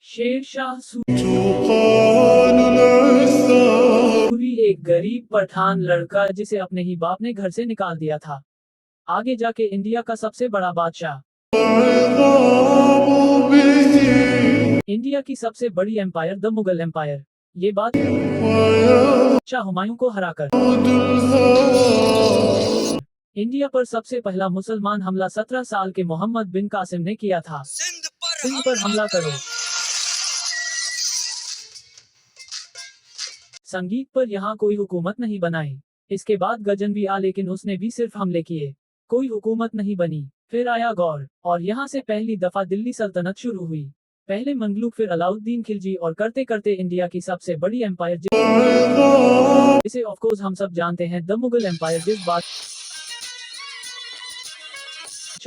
शेरशाह सूरी एक गरीब पठान लड़का जिसे अपने ही बाप ने घर से निकाल दिया था। आगे जाके इंडिया का सबसे बड़ा बादशाह, इंडिया की सबसे बड़ी एम्पायर द मुगल एम्पायर। ये बादशाह हुमायूं को हराकर इंडिया पर सबसे पहला मुसलमान हमला 17 साल के मोहम्मद बिन कासिम ने किया था। सिंध पर हमला करो। संगीत पर यहाँ कोई हुकूमत नहीं बनाई। इसके बाद गजनवी आ लेकिन उसने भी सिर्फ हमले किए, कोई हुकूमत नहीं बनी। फिर आया गौर और यहाँ से पहली दफा दिल्ली सल्तनत शुरू हुई। पहले मंगलूक फिर अलाउद्दीन खिलजी और करते करते इंडिया की सबसे बड़ी एम्पायर जिसे ऑफ कोर्स हम सब जानते हैं द मुगल एम्पायर। जिस बादशाह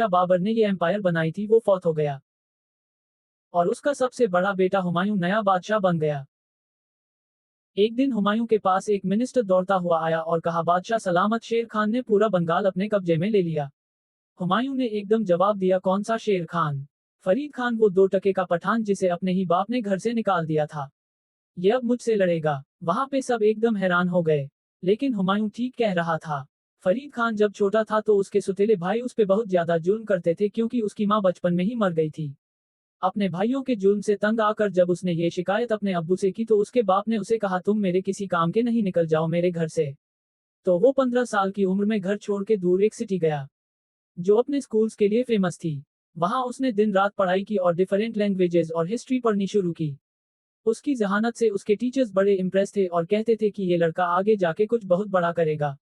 बाबर ने ये एम्पायर बनाई थी वो फौत हो गया और उसका सबसे बड़ा बेटा हुमायूं नया बादशाह बन गया। एक दिन हुमायूं के पास एक मिनिस्टर दौड़ता हुआ आया और कहा, बादशाह सलामत, शेर खान ने पूरा बंगाल अपने कब्जे में ले लिया। हुमायूं ने एकदम जवाब दिया, कौन सा शेर खान? फरीद खान, वो 2 टके का पठान जिसे अपने ही बाप ने घर से निकाल दिया था। ये अब मुझसे लड़ेगा। वहां पे सब एकदम हैरान हो गए, लेकिन हुमायूं ठीक कह रहा था। फरीद खान जब छोटा था तो उसके सुतीले भाई उस पे बहुत ज्यादा जुल्म करते थे क्योंकि उसकी माँ बचपन में ही मर गई थी। अपने भाइयों के जुल्म से तंग आकर जब उसने ये शिकायत अपने अब्बू से की तो उसके बाप ने उसे कहा, तुम मेरे किसी काम के नहीं, निकल जाओ मेरे घर से। तो वो 15 साल की उम्र में घर छोड़ के दूर एक सिटी गया जो अपने स्कूल्स के लिए फेमस थी। वहां उसने दिन रात पढ़ाई की और डिफरेंट लैंग्वेजेस और हिस्ट्री पढ़नी शुरू की। उसकी जहानत से उसके टीचर्स बड़े इम्प्रेस थे और कहते थे कि ये लड़का आगे जाके कुछ बहुत बड़ा करेगा।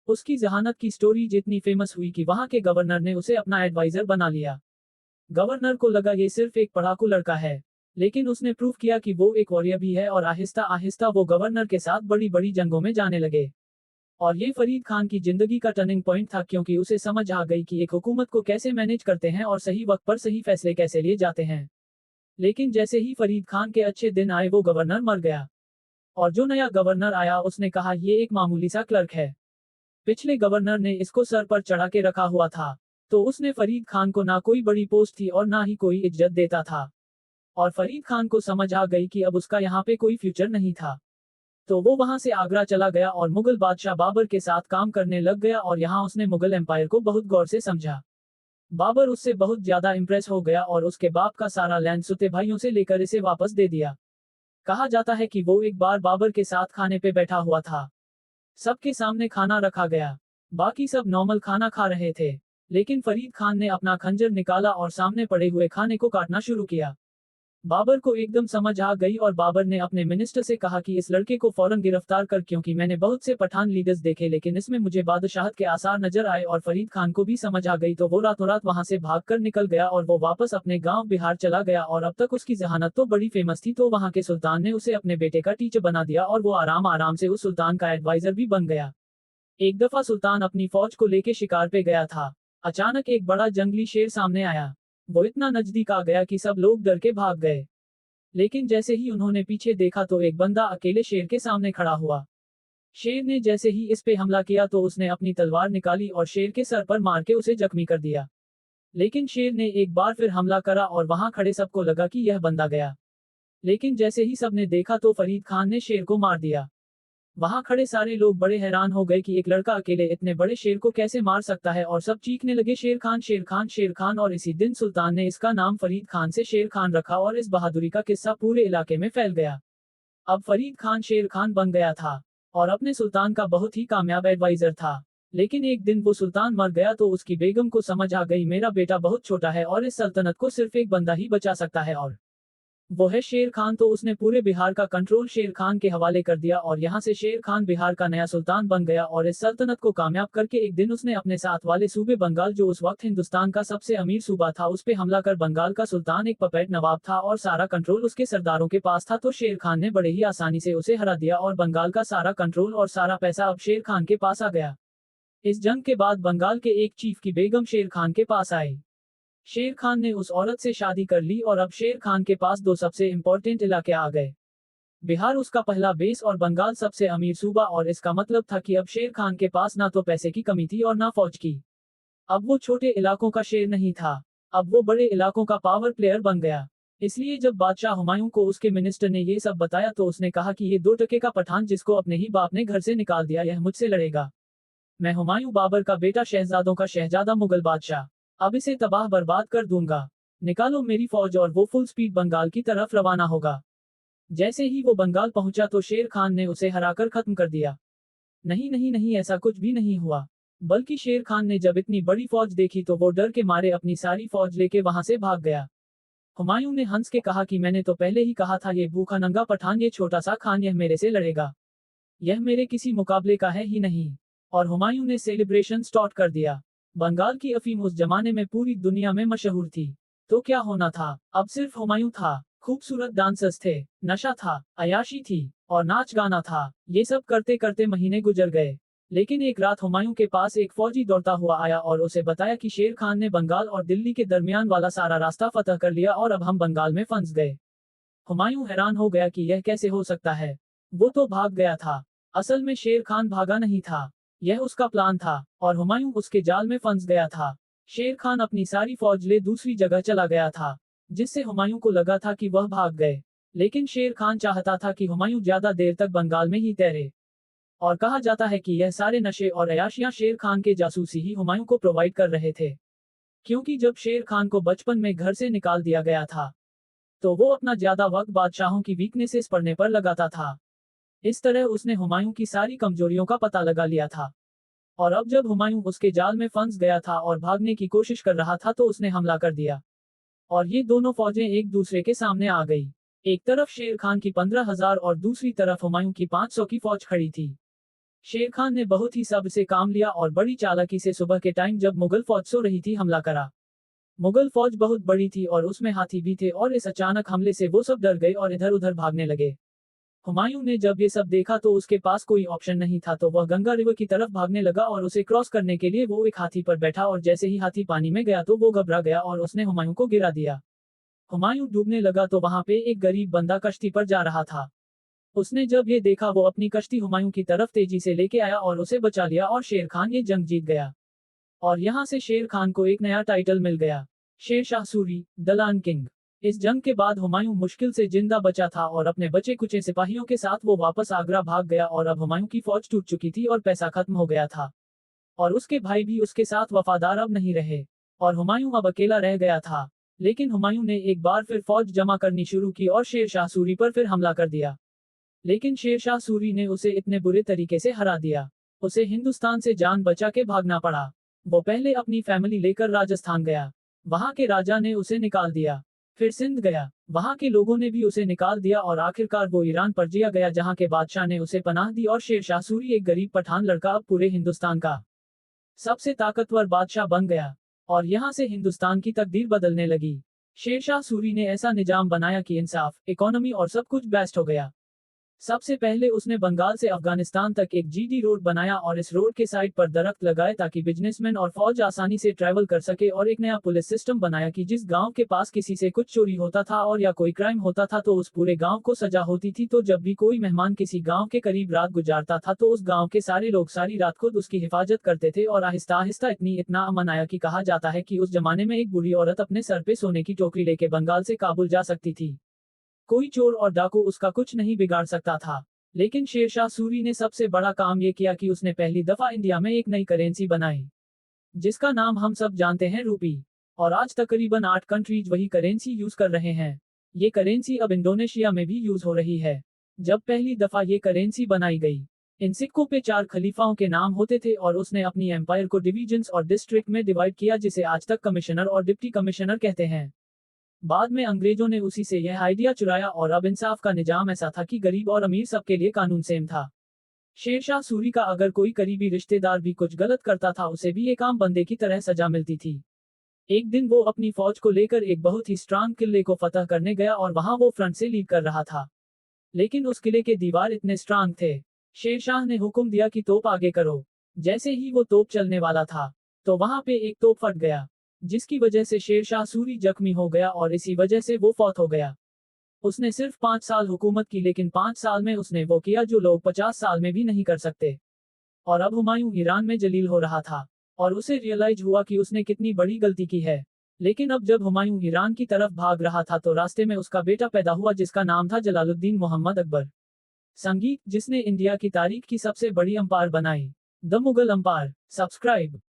उसकी जहानत की स्टोरी जितनी फेमस हुई कि वहां के गवर्नर ने उसे अपना एडवाइजर बना लिया। गवर्नर को लगा ये सिर्फ एक पढ़ाकू लड़का है, लेकिन उसने प्रूव किया कि वो एक वॉरियर भी है और आहिस्ता आहिस्ता वो गवर्नर के साथ बड़ी बड़ी जंगों में जाने लगे। और ये फरीद खान की जिंदगी का टर्निंग पॉइंट था क्योंकि उसे समझ आ गई कि एक हुकूमत को कैसे मैनेज करते हैं और सही वक्त पर सही फैसले कैसे लिए जाते हैं। लेकिन जैसे ही फरीद खान के अच्छे दिन आए वो गवर्नर मर गया और जो नया गवर्नर आया उसने कहा, ये एक मामूली सा क्लर्क है। पिछले गवर्नर ने इसको सर पर चढ़ा के रखा हुआ था, तो उसने फरीद खान को ना कोई बड़ी पोस्ट थी और ना ही कोई इज्जत देता था। और फरीद खान को समझ आ गई कि अब उसका यहाँ पे कोई फ्यूचर नहीं था। तो वो वहां से आगरा चला गया और मुगल बादशाह बाबर के साथ काम करने लग गया और यहाँ उसने मुगल एम्पायर को बहुत गौर से समझा। बाबर उससे बहुत ज्यादा इंप्रेस हो गया और उसके बाप का सारा लैंड सुते भाइयों से लेकर इसे वापस दे दिया। कहा जाता है कि वो एक बार बाबर के साथ खाने पे बैठा हुआ था। सबके सामने खाना रखा गया, बाकी सब नॉर्मल खाना खा रहे थे, लेकिन फरीद खान ने अपना खंजर निकाला और सामने पड़े हुए खाने को काटना शुरू किया। बाबर को एकदम समझ आ गई और बाबर ने अपने मिनिस्टर से कहा कि इस लड़के को फौरन गिरफ्तार कर, क्योंकि मैंने बहुत से पठान लीडर्स देखे लेकिन इसमें मुझे बादशाहत के आसार नजर आए। और फरीद खान को भी समझ आ गई तो वो रातों रात वहां से भागकर निकल गया और वो वापस अपने गांव बिहार चला गया। और अब तक उसकी जहानत तो बड़ी फेमस थी, तो वहां के सुल्तान ने उसे अपने बेटे का टीचर बना दिया और वो आराम आराम से उस सुल्तान का एडवाइजर भी बन गया। एक दफा सुल्तान अपनी फौज को लेके शिकार पे गया था। अचानक एक बड़ा जंगली शेर सामने आया। वो इतना नजदीक आ गया कि सब लोग डर के भाग गए, लेकिन जैसे ही उन्होंने पीछे देखा तो एक बंदा अकेले शेर के सामने खड़ा हुआ। शेर ने जैसे ही इस पे हमला किया तो उसने अपनी तलवार निकाली और शेर के सर पर मार के उसे जख्मी कर दिया। लेकिन शेर ने एक बार फिर हमला करा और वहां खड़े सबको लगा कि यह बंदा गया, लेकिन जैसे ही सबने देखा तो फरीद खान ने शेर को मार दिया। वहां खड़े सारे लोग बड़े हैरान हो गए कि एक लड़का अकेले इतने बड़े शेर को कैसे मार सकता है, और सब चीखने लगे, शेर खान, शेर खान, शेर खान। और इसी दिन सुल्तान ने इसका नाम फरीद खान से शेर खान रखा और इस बहादुरी का किस्सा पूरे इलाके में फैल गया। अब फरीद खान शेर खान बन गया था और अपने सुल्तान का बहुत ही कामयाब एडवाइजर था। लेकिन एक दिन वो सुल्तान मर गया तो उसकी बेगम को समझ आ गई, मेरा बेटा बहुत छोटा है और इस सल्तनत को सिर्फ एक बंदा ही बचा सकता है और वो है शेर खान। तो उसने पूरे बिहार का कंट्रोल शेर खान के हवाले कर दिया और यहाँ से शेर खान बिहार का नया सुल्तान बन गया। और इस सल्तनत को कामयाब करके एक दिन उसने अपने साथ वाले सूबे बंगाल, जो उस वक्त हिंदुस्तान का सबसे अमीर सूबा था, उस पे हमला कर बंगाल का सुल्तान एक पपेट नवाब था और सारा कंट्रोल उसके सरदारों के पास था। तो शेर खान ने बड़े ही आसानी से उसे हरा दिया और बंगाल का सारा कंट्रोल और सारा पैसा अब शेर खान के पास आ गया। इस जंग के बाद बंगाल के एक चीफ की बेगम शेर खान के पास आई। शेर खान ने उस औरत से शादी कर ली और अब शेर खान के पास 2 सबसे इंपॉर्टेंट इलाके आ गए। बिहार उसका पहला बेस और बंगाल सबसे अमीर सूबा। और इसका मतलब था कि अब शेर खान के पास ना तो पैसे की कमी थी और ना फौज की। अब वो छोटे इलाकों का शेर नहीं था, अब वो बड़े इलाकों का पावर प्लेयर बन गया। इसलिए जब बादशाह हुमायूं को उसके मिनिस्टर ने ये सब बताया तो उसने कहा कि ये 2 टके का पठान जिसको अपने ही बाप ने घर से निकाल दिया यह मुझसे लड़ेगा। मैं हुमायूं बाबर का बेटा, शहजादों का शहजादा, मुगल बादशाह। अब इसे तबाह बर्बाद कर दूंगा। निकालो मेरी फौज। और वो फुल स्पीड बंगाल की तरफ रवाना होगा। जैसे ही वो बंगाल पहुंचा तो शेर खान ने उसे हराकर खत्म कर दिया। नहीं नहीं नहीं, ऐसा कुछ भी नहीं हुआ। बल्कि शेर खान ने जब इतनी बड़ी फौज देखी तो वो डर के मारे अपनी सारी फौज लेके वहां से भाग गया। हुमायूं ने हंस के कहा कि मैंने तो पहले ही कहा था, ये भूखा नंगा पठान, ये छोटा सा खान, यह मेरे से लड़ेगा। यह मेरे किसी मुकाबले का है ही नहीं। और हुमायूं ने सेलिब्रेशन स्टार्ट कर दिया। बंगाल की अफीम उस जमाने में पूरी दुनिया में मशहूर थी। तो क्या होना था, अब सिर्फ हुमायूं था। खूबसूरत डांसर्स थे, नशा था, अयाशी थी और नाच गाना था। ये सब करते करते महीने गुजर गए। लेकिन एक रात हुमायूं के पास एक फौजी दौड़ता हुआ आया और उसे बताया कि शेर खान ने बंगाल और दिल्ली के दरमियान वाला सारा रास्ता फतह कर लिया और अब हम बंगाल में फंस गए। हुमायूं हैरान हो गया कि यह कैसे हो सकता है। वो तो भाग गया था। असल में शेर खान भागा नहीं था। यह उसका प्लान था और हुमायूं उसके जाल में फंस गया था। शेर खान अपनी सारी फौज ले दूसरी जगह चला गया था, जिससे हुमायूं को लगा था कि वह भाग गए। लेकिन शेर खान चाहता था कि हुमायूं ज्यादा देर तक बंगाल में ही तैरे। और कहा जाता है कि यह सारे नशे और अयाशियां शेर खान के जासूसी ही हुमायूं को प्रोवाइड कर रहे थे। क्योंकि जब शेर खान को बचपन में घर से निकाल दिया गया था तो वो अपना ज्यादा वक्त बादशाहों की वीकनेसेस पढ़ने पर लगाता था। इस तरह उसने हुमायूं की सारी कमजोरियों का पता लगा लिया था। और अब जब हुमायूं उसके जाल में फंस गया था और भागने की कोशिश कर रहा था तो उसने हमला कर दिया। और ये दोनों फौजें एक दूसरे के सामने आ गई। एक तरफ शेर खान की 15,000 और दूसरी तरफ हुमायूं की 500 की फौज खड़ी थी। शेर खान ने बहुत ही सब्र से काम लिया और बड़ी चालाकी से सुबह के टाइम जब मुगल फौज सो रही थी हमला करा। मुगल फौज बहुत बड़ी थी और उसमें हाथी भी थे और इस अचानक हमले से वो सब डर गए और इधर उधर भागने लगे। हुमायूं ने जब ये सब देखा तो उसके पास कोई ऑप्शन नहीं था, तो वह गंगा रिवर की तरफ भागने लगा और उसे क्रॉस करने के लिए वो एक हाथी पर बैठा और जैसे ही हाथी पानी में गया तो वो घबरा गया और उसने हुमायूं को गिरा दिया। हुमायूं डूबने लगा तो वहां पे एक गरीब बंदा कश्ती पर जा रहा था। उसने जब ये देखा वो अपनी कश्ती हुमायूं की तरफ तेजी से लेके आया और उसे बचा लिया और शेर खान ये जंग जीत गया। और यहाँ से शेर खान को एक नया टाइटल मिल गया, Sher Shah Suri, the lion king. इस जंग के बाद हुमायूं मुश्किल से जिंदा बचा था और अपने बचे कुचे सिपाहियों के साथ वो वापस आगरा भाग गया और अब हुमायूं की फौज टूट चुकी थी और पैसा खत्म हो गया था। और उसके भाई भी उसके साथ वफादार अब नहीं रहे और हुमायूं अब अकेला रह गया था। लेकिन हुमायूं ने एक बार फिर फौज जमा करनी शुरू की और शेर शाह सूरी पर फिर हमला कर दिया। लेकिन शेर शाह सूरी ने उसे इतने बुरे तरीके से हरा दिया, उसे हिंदुस्तान से जान बचा के भागना पड़ा। वो पहले अपनी फैमिली लेकर राजस्थान गया, वहां के राजा ने उसे निकाल दिया। फिर सिंध गया, वहां के लोगों ने भी उसे निकाल दिया और आखिरकार वो ईरान परजिया गया जहां के बादशाह ने उसे पनाह दी और शेर शाह सूरी, एक गरीब पठान लड़का, अब पूरे हिंदुस्तान का सबसे ताकतवर बादशाह बन गया। और यहाँ से हिंदुस्तान की तकदीर बदलने लगी। शेरशाह सूरी ने ऐसा निजाम बनाया कि इंसाफ, इकोनॉमी और सब कुछ बेस्ट हो गया। सबसे पहले उसने बंगाल से अफगानिस्तान तक एक जीडी रोड बनाया और इस रोड के साइड पर दरख्त लगाए ताकि बिजनेसमैन और फौज आसानी से ट्रैवल कर सके, और एक नया पुलिस सिस्टम बनाया कि जिस गांव के पास किसी से कुछ चोरी होता था और या कोई क्राइम होता था तो उस पूरे गांव को सजा होती थी। तो जब भी कोई मेहमान किसी गांव के करीब रात गुजारता था तो उस गांव के सारे लोग सारी रात खुद उसकी हिफाजत करते थे और आहिस्ता आहिस्ता इतना अमन आया कि कहा जाता है कि उस जमाने में एक बूढ़ी औरत अपने सर पे सोने की टोकरी लेके बंगाल से काबुल जा सकती थी। कोई चोर और डाकू उसका कुछ नहीं बिगाड़ सकता था। लेकिन शेरशाह सूरी ने सबसे बड़ा काम ये किया कि उसने पहली दफा इंडिया में एक नई करेंसी बनाई, जिसका नाम हम सब जानते हैं, रूपी। और आज तकरीबन 8 कंट्रीज वही करेंसी यूज कर रहे हैं। ये करेंसी अब इंडोनेशिया में भी यूज हो रही है। जब पहली दफा ये करेंसी बनाई गई, इन सिक्कों पे 4 खलीफाओं के नाम होते थे और उसने अपनी एम्पायर को डिवीजन्स और डिस्ट्रिक्ट में डिवाइड किया, जिसे आज तक कमिश्नर और डिप्टी कमिश्नर कहते हैं। बाद में अंग्रेजों ने उसी से यह आइडिया चुराया और अब इंसाफ का निजाम ऐसा था कि गरीब और अमीर सबके लिए कानून सेम था। शेरशाह सूरी का अगर कोई करीबी रिश्तेदार भी कुछ गलत करता था उसे भी एक आम बंदे की तरह सजा मिलती थी। एक दिन वो अपनी फौज को लेकर एक बहुत ही स्ट्रांग किले को फतह करने गया और वहां वो फ्रंट से लीड कर रहा था। लेकिन उस किले के दीवार इतने स्ट्रांग थे, शेरशाह ने हुक्म दिया कि तोप आगे करो। जैसे ही वो तोप चलने वाला था तो वहां पे एक तोप फट गया, जिसकी वजह से शेरशाह सूरी जख्मी हो गया और इसी वजह से वो फौत हो गया। उसने सिर्फ 5 साल हुकूमत की, लेकिन 5 साल में उसने वो किया जो लोग 50 साल में भी नहीं कर सकते। और अब हुमायूं ईरान में जलील हो रहा था और उसे रियलाइज हुआ कि उसने कितनी बड़ी गलती की है। लेकिन अब जब हुमायूं ईरान की तरफ भाग रहा था तो रास्ते में उसका बेटा पैदा हुआ जिसका नाम था जलालुद्दीन मोहम्मद अकबर। संगीत जिसने इंडिया की तारीख की सबसे बड़ी अंपायर बनाई। The Mughal umpire. सब्सक्राइब।